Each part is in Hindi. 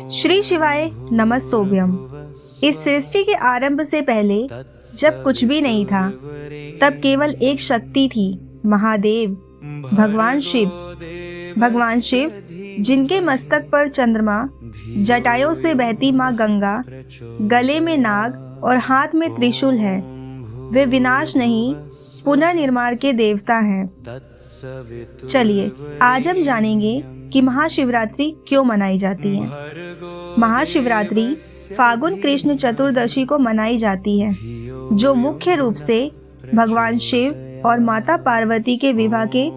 श्री शिवाय नमस्तोभ्यम। इस सृष्टि के आरंभ से पहले जब कुछ भी नहीं था, तब केवल एक शक्ति थी, महादेव, भगवान शिव। भगवान शिव जिनके मस्तक पर चंद्रमा, जटाओं से बहती माँ गंगा, गले में नाग और हाथ में त्रिशूल है। वे विनाश नहीं, पुनर्निर्माण के देवता हैं। चलिए आज हम जानेंगे कि महाशिवरात्रि क्यों मनाई जाती है। महाशिवरात्रि फागुन कृष्ण चतुर्दशी को मनाई जाती है, जो मुख्य रूप से भगवान शिव और माता पार्वती के विवाह के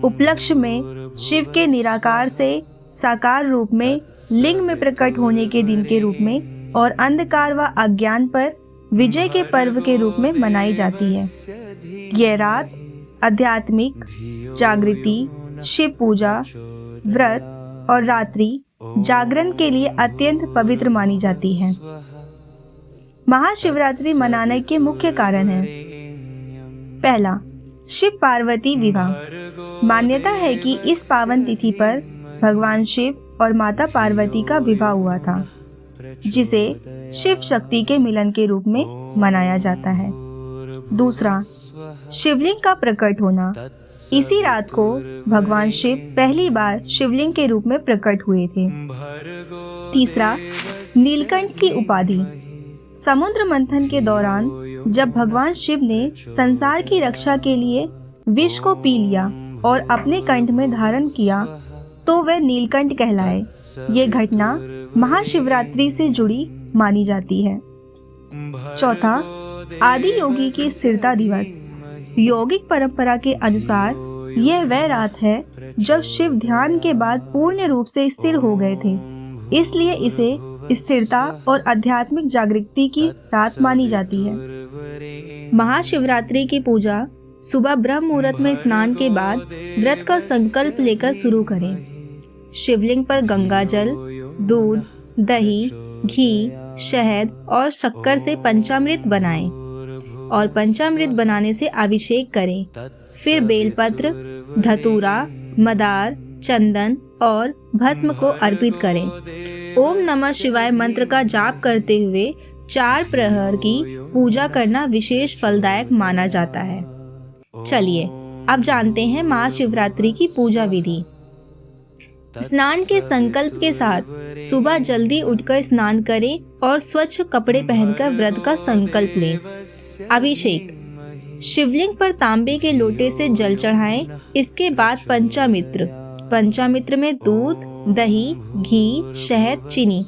उपलक्ष्य में शिव के निराकार से साकार रूप में लिंग में प्रकट होने के दिन के रूप में और अंधकार व अज्ञान पर विजय के पर्व के रूप में मनाई जाती है। यह रात आध्यात्मिक जागृति, शिव पूजा, व्रत और रात्रि जागरण के लिए अत्यंत पवित्र मानी जाती है। महाशिवरात्रि मनाने के मुख्य कारण हैं। पहला, शिव पार्वती विवाह। मान्यता है कि इस पावन तिथि पर भगवान शिव और माता पार्वती का विवाह हुआ था, जिसे शिव शक्ति के मिलन के रूप में मनाया जाता है। दूसरा, शिवलिंग का प्रकट होना। इसी रात को भगवान शिव पहली बार शिवलिंग के रूप में प्रकट हुए थे। तीसरा, नीलकंठ की उपाधि। समुद्र मंथन के दौरान जब भगवान शिव ने संसार की रक्षा के लिए विष को पी लिया और अपने कंठ में धारण किया, तो वह नीलकंठ कहलाए। ये घटना महाशिवरात्रि से जुड़ी मानी जाती है। चौथा, आदि योगी की स्थिरता दिवस। यौगिक परंपरा के अनुसार यह वह रात है जब शिव ध्यान के बाद पूर्ण रूप से स्थिर हो गए थे, इसलिए इसे स्थिरता और आध्यात्मिक जागृति की रात मानी जाती है। महाशिवरात्रि की पूजा सुबह ब्रह्म मुहूर्त में स्नान के बाद व्रत का संकल्प लेकर शुरू करें। शिवलिंग पर गंगाजल, दूध, दही, घी, शहद और शक्कर से पंचामृत बनाएं और पंचामृत बनाने से अभिषेक करें। फिर बेलपत्र, धतूरा, मदार, चंदन और भस्म को अर्पित करें। ओम नमः शिवाय मंत्र का जाप करते हुए 4 प्रहर की पूजा करना विशेष फलदायक माना जाता है। चलिए अब जानते हैं महाशिवरात्रि की पूजा विधि। स्नान के संकल्प के साथ सुबह जल्दी उठकर स्नान करें और स्वच्छ कपड़े पहनकर व्रत का संकल्प लें। अभिषेक। शिवलिंग पर तांबे के लोटे से जल चढ़ाएं। इसके बाद पंचामृत में दूध, दही, घी, शहद, चीनी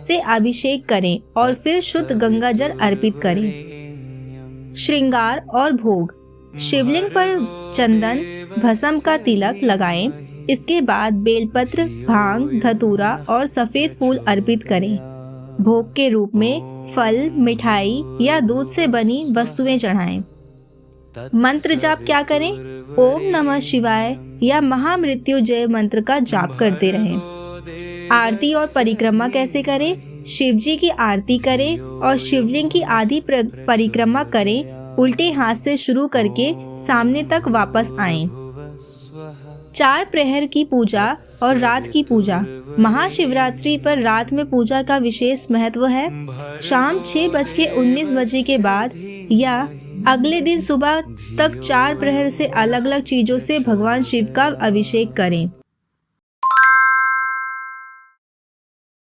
से अभिषेक करें और फिर शुद्ध गंगा जल अर्पित करें। श्रृंगार और भोग। शिवलिंग पर चंदन, भस्म का तिलक लगाएं। इसके बाद बेलपत्र, भांग, धतूरा और सफेद फूल अर्पित करें। भोग के रूप में फल, मिठाई या दूध से बनी वस्तुएं चढ़ाएं। मंत्र जाप क्या करें? ओम नमः शिवाय या महामृत्युंजय मंत्र का जाप करते रहें। आरती और परिक्रमा कैसे करें? शिव जी की आरती करें और शिवलिंग की आधी परिक्रमा करें। उल्टे हाथ से शुरू करके सामने तक वापस आएं। 4 प्रहर की पूजा और रात की पूजा। महाशिवरात्रि पर रात में पूजा का विशेष महत्व है। शाम 6:19 के बाद या अगले दिन सुबह तक 4 प्रहर से अलग अलग चीजों से भगवान शिव का अभिषेक करें।